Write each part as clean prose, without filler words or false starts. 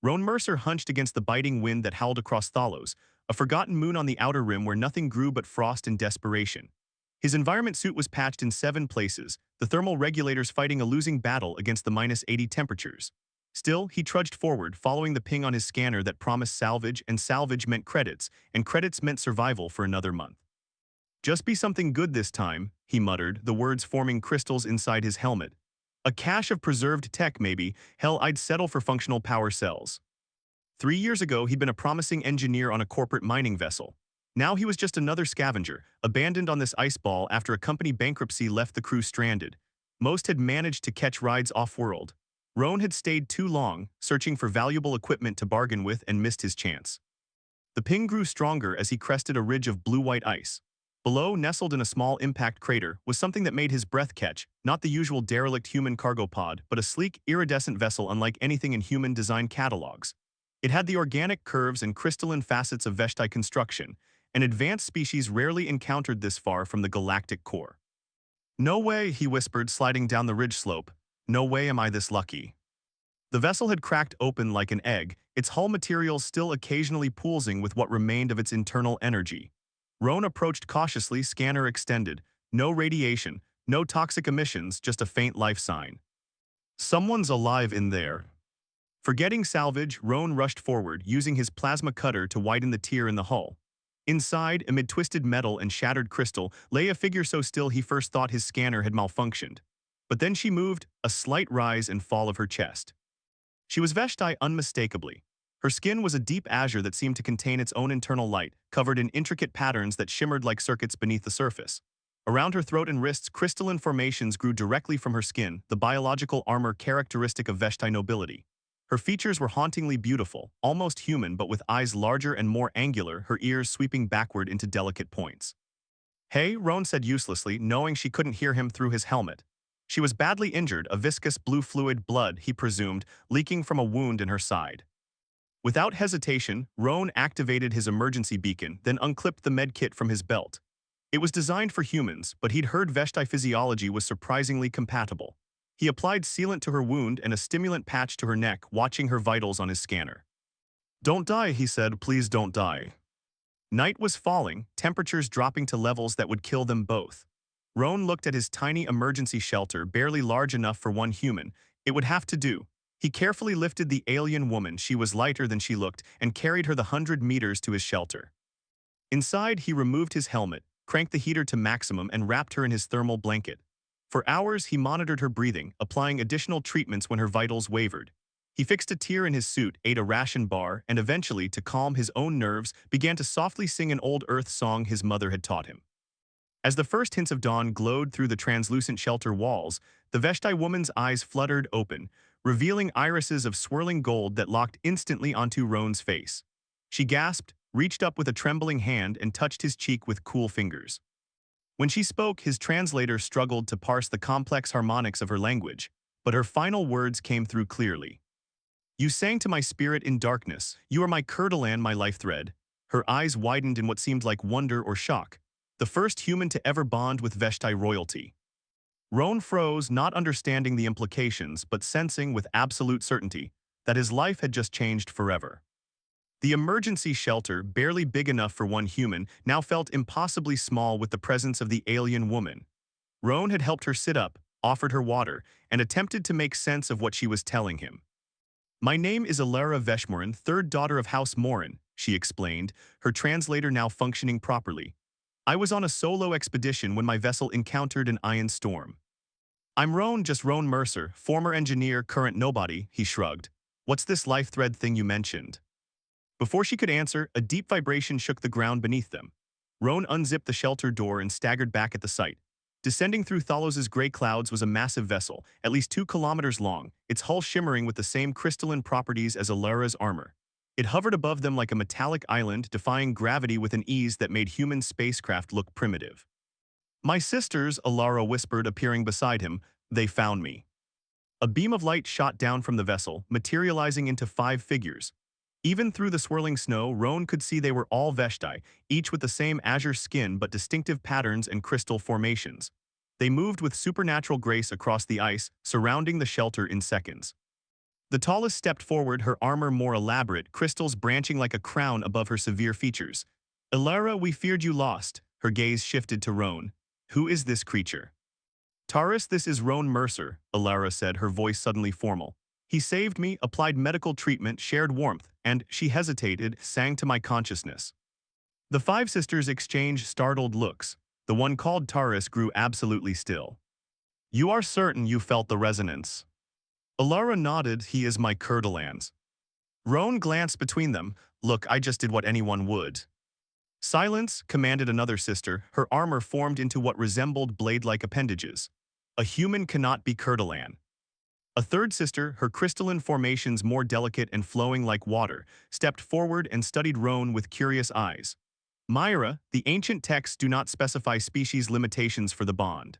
Roan Mercer hunched against the biting wind that howled across Thalos, a forgotten moon on the outer rim where nothing grew but frost and desperation. His environment suit was patched in 7 places, the thermal regulators fighting a losing battle against the -80 temperatures. Still, he trudged forward, following the ping on his scanner that promised salvage, and salvage meant credits, and credits meant survival for another month. "Just be something good this time," he muttered, the words forming crystals inside his helmet. "A cache of preserved tech, maybe. Hell, I'd settle for functional power cells." 3 years ago, he'd been a promising engineer on a corporate mining vessel. Now he was just another scavenger, abandoned on this ice ball after a company bankruptcy left the crew stranded. Most had managed to catch rides off-world. Roan had stayed too long, searching for valuable equipment to bargain with, and missed his chance. The ping grew stronger as he crested a ridge of blue-white ice. Below, nestled in a small impact crater, was something that made his breath catch, not the usual derelict human cargo pod, but a sleek, iridescent vessel unlike anything in human design catalogs. It had the organic curves and crystalline facets of Veshtai construction. An advanced species rarely encountered this far from the galactic core. "No way," he whispered, sliding down the ridge slope. "No way am I this lucky." The vessel had cracked open like an egg, its hull material still occasionally pulsing with what remained of its internal energy. Roan approached cautiously, scanner extended. No radiation, no toxic emissions, just a faint life sign. "Someone's alive in there." Forgetting salvage, Roan rushed forward, using his plasma cutter to widen the tear in the hull. Inside, amid twisted metal and shattered crystal, lay a figure so still he first thought his scanner had malfunctioned. But then she moved, a slight rise and fall of her chest. She was Veshtai unmistakably. Her skin was a deep azure that seemed to contain its own internal light, covered in intricate patterns that shimmered like circuits beneath the surface. Around her throat and wrists, crystalline formations grew directly from her skin, the biological armor characteristic of Veshtai nobility. Her features were hauntingly beautiful, almost human but with eyes larger and more angular, her ears sweeping backward into delicate points. "Hey," Roan said uselessly, knowing she couldn't hear him through his helmet. She was badly injured, a viscous blue fluid, blood, he presumed, leaking from a wound in her side. Without hesitation, Roan activated his emergency beacon, then unclipped the medkit from his belt. It was designed for humans, but he'd heard Veshtai physiology was surprisingly compatible. He applied sealant to her wound and a stimulant patch to her neck, watching her vitals on his scanner. "Don't die," he said, "please don't die." Night was falling, temperatures dropping to levels that would kill them both. Roan looked at his tiny emergency shelter, barely large enough for one human. It would have to do. He carefully lifted the alien woman, she was lighter than she looked, and carried her the 100 meters to his shelter. Inside, he removed his helmet, cranked the heater to maximum, and wrapped her in his thermal blanket. For hours, he monitored her breathing, applying additional treatments when her vitals wavered. He fixed a tear in his suit, ate a ration bar, and eventually, to calm his own nerves, began to softly sing an old Earth song his mother had taught him. As the first hints of dawn glowed through the translucent shelter walls, the Veshtai woman's eyes fluttered open, revealing irises of swirling gold that locked instantly onto Roan's face. She gasped, reached up with a trembling hand, and touched his cheek with cool fingers. When she spoke, his translator struggled to parse the complex harmonics of her language, but her final words came through clearly. "You sang to my spirit in darkness. You are my Kurdalan, my life thread." Her eyes widened in what seemed like wonder or shock. The first human to ever bond with Veshtai royalty. Roan froze, not understanding the implications, but sensing with absolute certainty that his life had just changed forever. The emergency shelter, barely big enough for one human, now felt impossibly small with the presence of the alien woman. Roan had helped her sit up, offered her water, and attempted to make sense of what she was telling him. "My name is Alara Veshmorin, third daughter of House Morin," she explained, her translator now functioning properly. "I was on a solo expedition when my vessel encountered an ion storm." "I'm Roan, just Roan Mercer, former engineer, current nobody," he shrugged. "What's this life thread thing you mentioned?" Before she could answer, a deep vibration shook the ground beneath them. Roan unzipped the shelter door and staggered back at the sight. Descending through Thalos's gray clouds was a massive vessel, at least 2 kilometers long, its hull shimmering with the same crystalline properties as Alara's armor. It hovered above them like a metallic island, defying gravity with an ease that made human spacecraft look primitive. "My sisters," Alara whispered, appearing beside him. "They found me." A beam of light shot down from the vessel, materializing into 5 figures. Even through the swirling snow, Roan could see they were all Veshtai, each with the same azure skin but distinctive patterns and crystal formations. They moved with supernatural grace across the ice, surrounding the shelter in seconds. The tallest stepped forward, her armor more elaborate, crystals branching like a crown above her severe features. Elara, we feared you lost. Her gaze shifted to Roan. Who is this creature? Taurus, this is Roan Mercer, Elara said, her voice suddenly formal. He saved me, applied medical treatment, shared warmth, and, she hesitated, sang to my consciousness. The five sisters exchanged startled looks. The one called Taurus grew absolutely still. You are certain you felt the resonance? Elara nodded. He is my Kurdelans. Roan glanced between them. Look, I just did what anyone would. Silence, commanded another sister. Her armor formed into what resembled blade-like appendages. A human cannot be Kurdelan. A third sister, her crystalline formations more delicate and flowing like water, stepped forward and studied Roan with curious eyes. Myra, the ancient texts do not specify species limitations for the bond.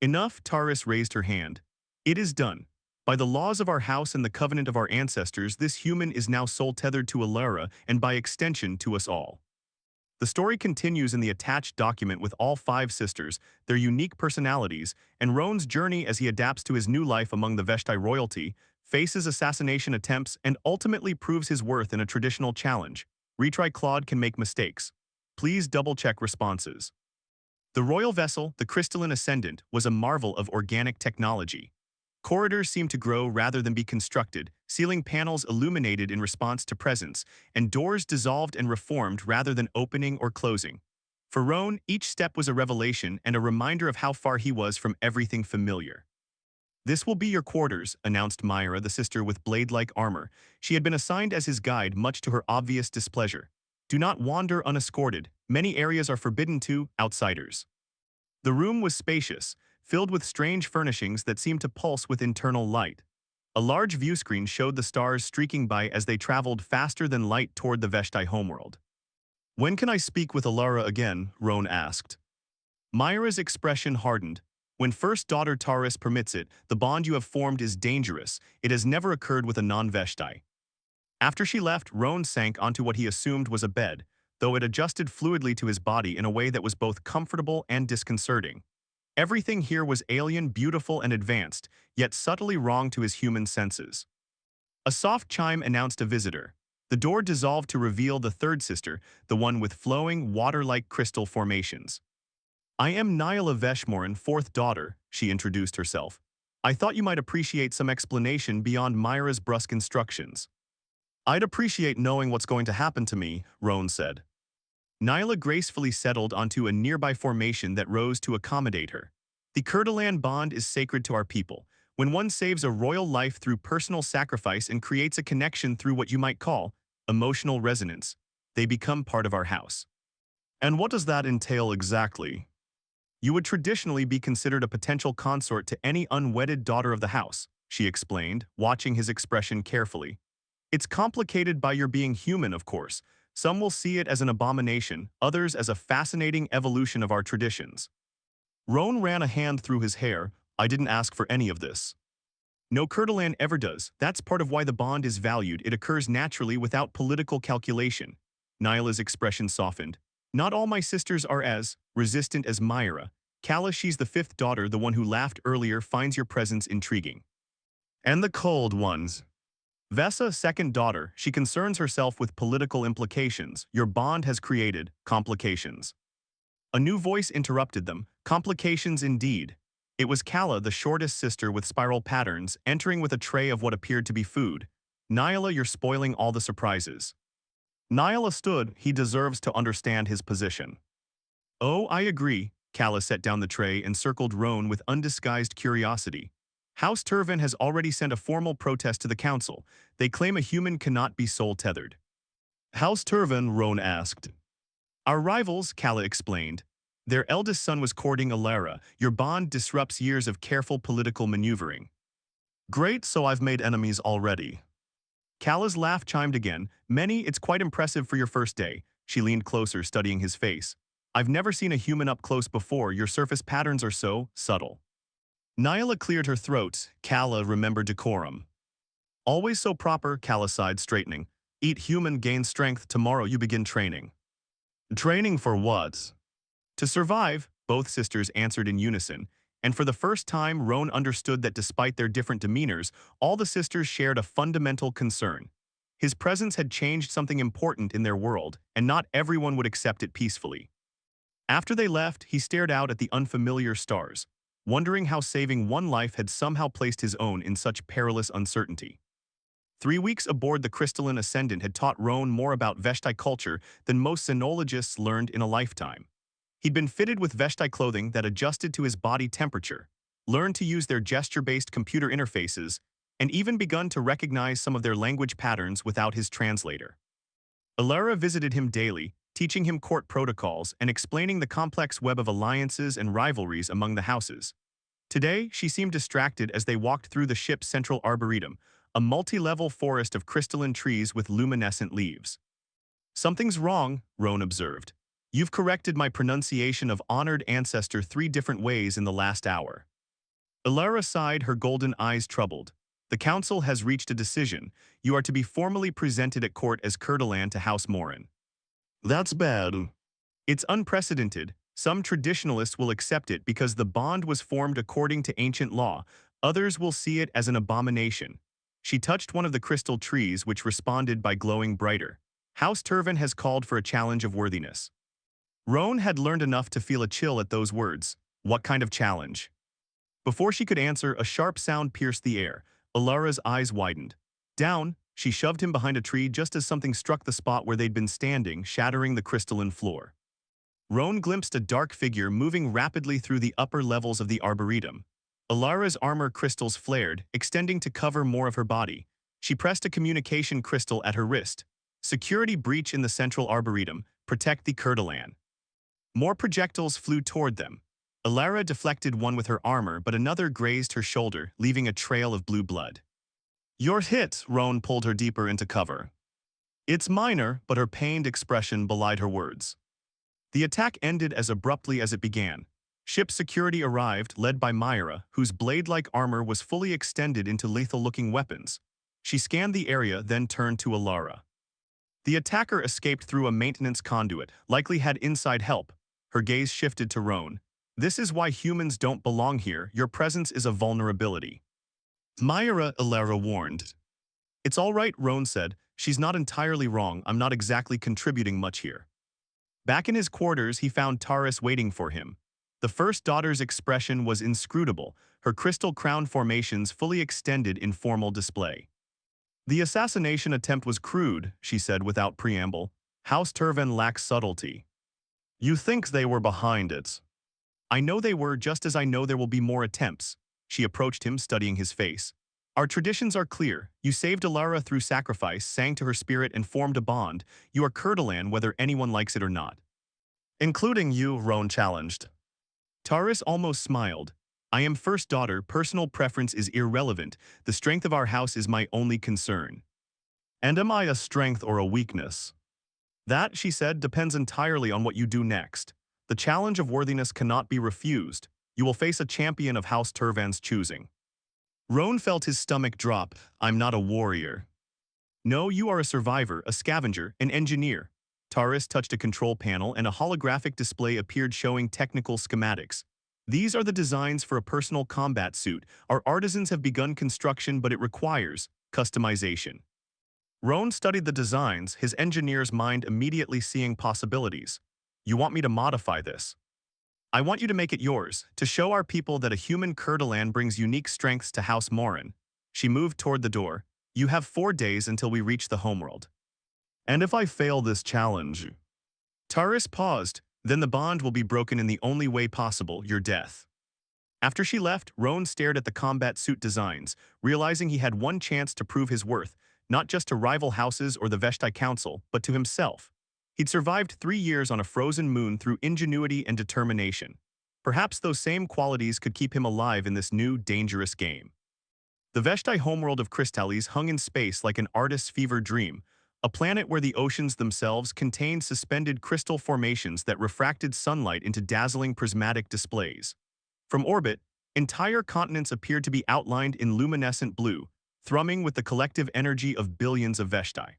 Enough, Taurus raised her hand. It is done. By the laws of our house and the covenant of our ancestors, this human is now soul-tethered to Elara and by extension to us all. The story continues in the attached document with all five sisters, their unique personalities, and Roan's journey as he adapts to his new life among the Veshtai royalty, faces assassination attempts, and ultimately proves his worth in a traditional challenge. Retry Claude can make mistakes. Please double-check responses. The royal vessel, the crystalline ascendant, was a marvel of organic technology. Corridors seemed to grow rather than be constructed, ceiling panels illuminated in response to presence, and doors dissolved and reformed rather than opening or closing. For Roan, each step was a revelation and a reminder of how far he was from everything familiar. This will be your quarters, announced Myra, the sister with blade-like armor. She had been assigned as his guide, much to her obvious displeasure. Do not wander unescorted. Many areas are forbidden to outsiders. The room was spacious, filled with strange furnishings that seemed to pulse with internal light. A large viewscreen showed the stars streaking by as they traveled faster than light toward the Veshtai homeworld. When can I speak with Elara again? Roan asked. Myra's expression hardened. When first daughter Taurus permits it, the bond you have formed is dangerous. It has never occurred with a non-Veshtai. After she left, Roan sank onto what he assumed was a bed, though it adjusted fluidly to his body in a way that was both comfortable and disconcerting. Everything here was alien, beautiful, and advanced, yet subtly wrong to his human senses. A soft chime announced a visitor. The door dissolved to reveal the third sister, the one with flowing, water-like crystal formations. I am Nyla Veshmorin, fourth daughter, she introduced herself. I thought you might appreciate some explanation beyond Myra's brusque instructions. I'd appreciate knowing what's going to happen to me, Roan said. Nyla gracefully settled onto a nearby formation that rose to accommodate her. The Kurdelan bond is sacred to our people. When one saves a royal life through personal sacrifice and creates a connection through what you might call emotional resonance, they become part of our house. And what does that entail exactly? You would traditionally be considered a potential consort to any unwedded daughter of the house, she explained, watching his expression carefully. It's complicated by your being human, of course. Some will see it as an abomination, others as a fascinating evolution of our traditions. Roan ran a hand through his hair. I didn't ask for any of this. No Kurdelan ever does. That's part of why the bond is valued. It occurs naturally without political calculation. Nyla's expression softened. Not all my sisters are as resistant as Myra. Kala, she's the fifth daughter, the one who laughed earlier, finds your presence intriguing. And the cold ones. Vesa, second daughter, she concerns herself with political implications. Your bond has created complications. A new voice interrupted them. Complications indeed. It was Kala, the shortest sister with spiral patterns, entering with a tray of what appeared to be food. Nyla, you're spoiling all the surprises. Nyla stood. He deserves to understand his position. Oh, I agree. Kala set down the tray and circled Roan with undisguised curiosity. House Turvan has already sent a formal protest to the council. They claim a human cannot be soul-tethered. House Turvan, Roan asked. Our rivals, Kala explained. Their eldest son was courting Elara. Your bond disrupts years of careful political maneuvering. Great, so I've made enemies already. Kala's laugh chimed again. Many, it's quite impressive for your first day. She leaned closer, studying his face. I've never seen a human up close before. Your surface patterns are so subtle. Nyla cleared her throat. Kala remembered decorum. Always so proper, Kala sighed, straightening. Eat human, gain strength. Tomorrow you begin training. Training for what? To survive, both sisters answered in unison. And for the first time, Roan understood that despite their different demeanors, all the sisters shared a fundamental concern. His presence had changed something important in their world, and not everyone would accept it peacefully. After they left, he stared out at the unfamiliar stars, wondering how saving one life had somehow placed his own in such perilous uncertainty. 3 weeks aboard the crystalline ascendant had taught Roan more about Veshtai culture than most xenologists learned in a lifetime. He'd been fitted with Veshtai clothing that adjusted to his body temperature, learned to use their gesture-based computer interfaces, and even begun to recognize some of their language patterns without his translator. Alara visited him daily, teaching him court protocols and explaining the complex web of alliances and rivalries among the houses. Today, she seemed distracted as they walked through the ship's central arboretum, a multi-level forest of crystalline trees with luminescent leaves. "Something's wrong," Roan observed. "You've corrected my pronunciation of honored ancestor 3 different ways in the last hour." Alara sighed, her golden eyes troubled. "The council has reached a decision. You are to be formally presented at court as Kurdalan to House Morin." "That's bad." "It's unprecedented. Some traditionalists will accept it because the bond was formed according to ancient law. Others will see it as an abomination." She touched one of the crystal trees, which responded by glowing brighter. "House Turvan has called for a challenge of worthiness." Roan had learned enough to feel a chill at those words. What kind of challenge? Before she could answer, a sharp sound pierced the air. Alara's eyes widened. Down, she shoved him behind a tree just as something struck the spot where they'd been standing, shattering the crystalline floor. Roan glimpsed a dark figure moving rapidly through the upper levels of the arboretum. Alara's armor crystals flared, extending to cover more of her body. She pressed a communication crystal at her wrist. "Security breach in the central arboretum. Protect the Kurdalan." More projectiles flew toward them. Alara deflected one with her armor, but another grazed her shoulder, leaving a trail of blue blood. "You're hit," Roan pulled her deeper into cover. It's minor, but her pained expression belied her words. The attack ended as abruptly as it began. Ship security arrived, led by Myra, whose blade-like armor was fully extended into lethal-looking weapons. She scanned the area, then turned to Alara. The attacker escaped through a maintenance conduit, likely had inside help. Her gaze shifted to Roan. "This is why humans don't belong here. Your presence is a vulnerability." Myra, Alara warned. "It's all right," Roan said. "She's not entirely wrong. I'm not exactly contributing much here." Back in his quarters, he found Taurus waiting for him. The first daughter's expression was inscrutable, her crystal crown formations fully extended in formal display. "The assassination attempt was crude," she said without preamble. "House Turvan lacks subtlety." "You think they were behind it?" "I know they were, just as I know there will be more attempts." She approached him, studying his face. "Our traditions are clear. You saved Alara through sacrifice, sang to her spirit, and formed a bond. You are Kurdalan whether anyone likes it or not." "Including you," Roan challenged. Taurus almost smiled. "I am first daughter. Personal preference is irrelevant. The strength of our house is my only concern." "And am I a strength or a weakness?" "That," she said, "depends entirely on what you do next. The challenge of worthiness cannot be refused. You will face a champion of House Turvan's choosing." Roan felt his stomach drop. "I'm not a warrior." "No, you are a survivor, a scavenger, an engineer." Taurus touched a control panel and a holographic display appeared showing technical schematics. "These are the designs for a personal combat suit. Our artisans have begun construction, but it requires customization." Roan studied the designs, his engineer's mind immediately seeing possibilities. "You want me to modify this?" "I want you to make it yours, to show our people that a human Kurdalan brings unique strengths to House Morin." She moved toward the door. "You have 4 days until we reach the homeworld." "And if I fail this challenge?" Taurus paused. "Then the bond will be broken in the only way possible, your death." After she left, Roan stared at the combat suit designs, realizing he had one chance to prove his worth, not just to rival houses or the Veshtai Council, but to himself. He'd survived 3 years on a frozen moon through ingenuity and determination. Perhaps those same qualities could keep him alive in this new, dangerous game. The Veshtai homeworld of Crystallis hung in space like an artist's fever dream, a planet where the oceans themselves contained suspended crystal formations that refracted sunlight into dazzling prismatic displays. From orbit, entire continents appeared to be outlined in luminescent blue, thrumming with the collective energy of billions of Veshtai.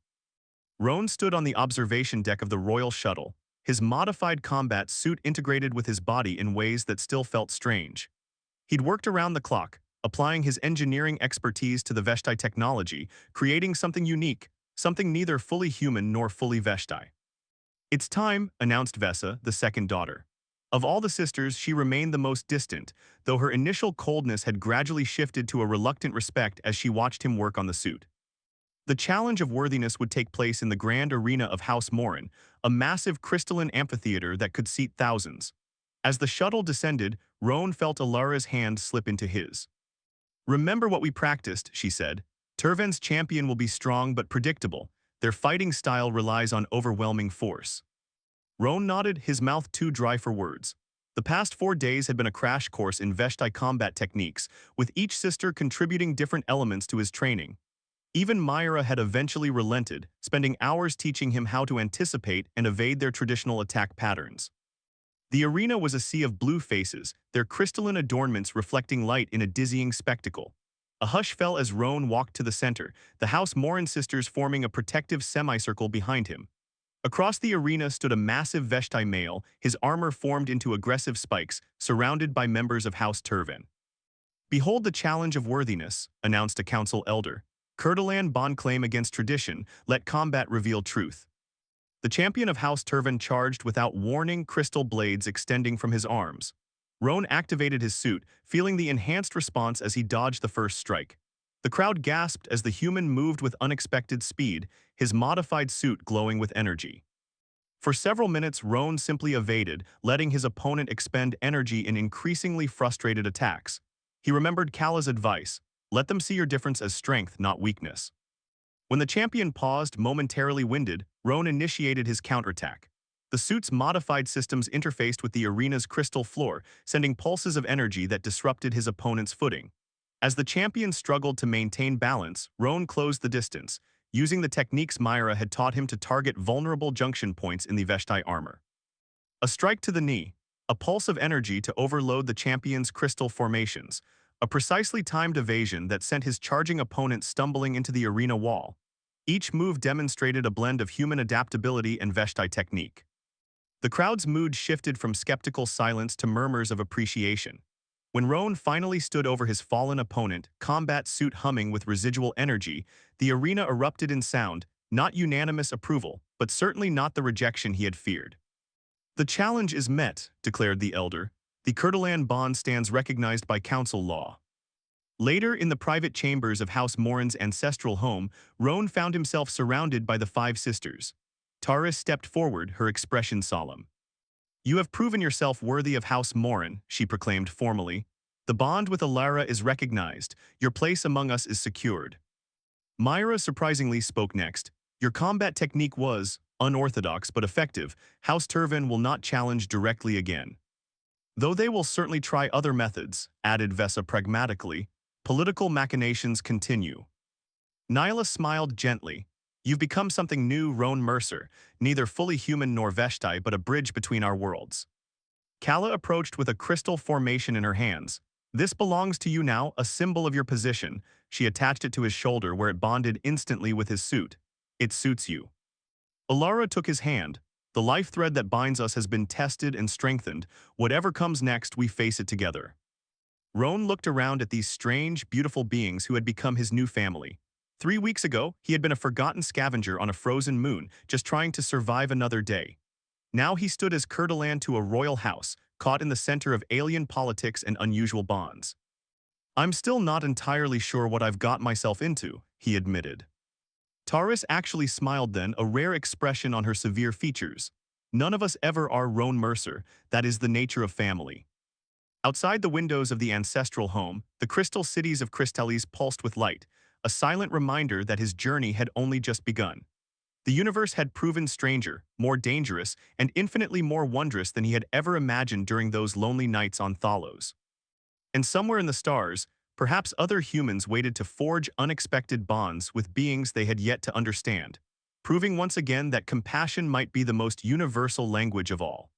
Roan stood on the observation deck of the Royal Shuttle, his modified combat suit integrated with his body in ways that still felt strange. He'd worked around the clock, applying his engineering expertise to the Veshtai technology, creating something unique, something neither fully human nor fully Veshtai. "It's time," announced Vesa, the second daughter. Of all the sisters, she remained the most distant, though her initial coldness had gradually shifted to a reluctant respect as she watched him work on the suit. The challenge of worthiness would take place in the grand arena of House Morin, a massive crystalline amphitheater that could seat thousands. As the shuttle descended, Roan felt Alara's hand slip into his. "Remember what we practiced," she said. "Turvan's champion will be strong but predictable. Their fighting style relies on overwhelming force." Roan nodded, his mouth too dry for words. The past 4 days had been a crash course in Veshtai combat techniques, with each sister contributing different elements to his training. Even Myra had eventually relented, spending hours teaching him how to anticipate and evade their traditional attack patterns. The arena was a sea of blue faces, their crystalline adornments reflecting light in a dizzying spectacle. A hush fell as Roan walked to the center, the House Morin sisters forming a protective semicircle behind him. Across the arena stood a massive Veshtai male, his armor formed into aggressive spikes, surrounded by members of House Turvan. "Behold the challenge of worthiness," announced a council elder. "Kurdalan bond claim against tradition, let combat reveal truth." The champion of House Turvan charged without warning, crystal blades extending from his arms. Roan activated his suit, feeling the enhanced response as he dodged the first strike. The crowd gasped as the human moved with unexpected speed, his modified suit glowing with energy. For several minutes, Roan simply evaded, letting his opponent expend energy in increasingly frustrated attacks. He remembered Kala's advice: let them see your difference as strength, not weakness. When the champion paused, momentarily winded, Roan initiated his counterattack. The suit's modified systems interfaced with the arena's crystal floor, sending pulses of energy that disrupted his opponent's footing. As the champion struggled to maintain balance, Roan closed the distance, using the techniques Myra had taught him to target vulnerable junction points in the Veshtai armor. A strike to the knee, a pulse of energy to overload the champion's crystal formations, a precisely timed evasion that sent his charging opponent stumbling into the arena wall. Each move demonstrated a blend of human adaptability and Veshtai technique. The crowd's mood shifted from skeptical silence to murmurs of appreciation. When Roan finally stood over his fallen opponent, combat suit humming with residual energy, the arena erupted in sound, not unanimous approval, but certainly not the rejection he had feared. "The challenge is met," declared the elder. "The Kurdalan bond stands recognized by council law." Later, in the private chambers of House Morin's ancestral home, Roan found himself surrounded by the 5 sisters. Taris stepped forward, her expression solemn. "You have proven yourself worthy of House Morin," she proclaimed formally. "The bond with Alara is recognized. Your place among us is secured." Myra surprisingly spoke next. "Your combat technique was unorthodox but effective. House Turvan will not challenge directly again. Though they will certainly try other methods," added Vesa pragmatically. "Political machinations continue." Nyla smiled gently. "You've become something new, Roan Mercer, neither fully human nor Veshtai, but a bridge between our worlds." Kala approached with a crystal formation in her hands. "This belongs to you now, a symbol of your position." She attached it to his shoulder where it bonded instantly with his suit. "It suits you." Alara took his hand. "The life thread that binds us has been tested and strengthened. Whatever comes next, we face it together." Roan looked around at these strange, beautiful beings who had become his new family. 3 weeks ago, he had been a forgotten scavenger on a frozen moon, just trying to survive another day. Now he stood as Kurdalan to a royal house, caught in the center of alien politics and unusual bonds. "I'm still not entirely sure what I've got myself into," he admitted. Taris actually smiled then, a rare expression on her severe features. "None of us ever are Roan Mercer, that is the nature of family." Outside the windows of the ancestral home, the crystal cities of Crystallis pulsed with light, a silent reminder that his journey had only just begun. The universe had proven stranger, more dangerous, and infinitely more wondrous than he had ever imagined during those lonely nights on Thalos. And somewhere in the stars, perhaps other humans waited to forge unexpected bonds with beings they had yet to understand, proving once again that compassion might be the most universal language of all.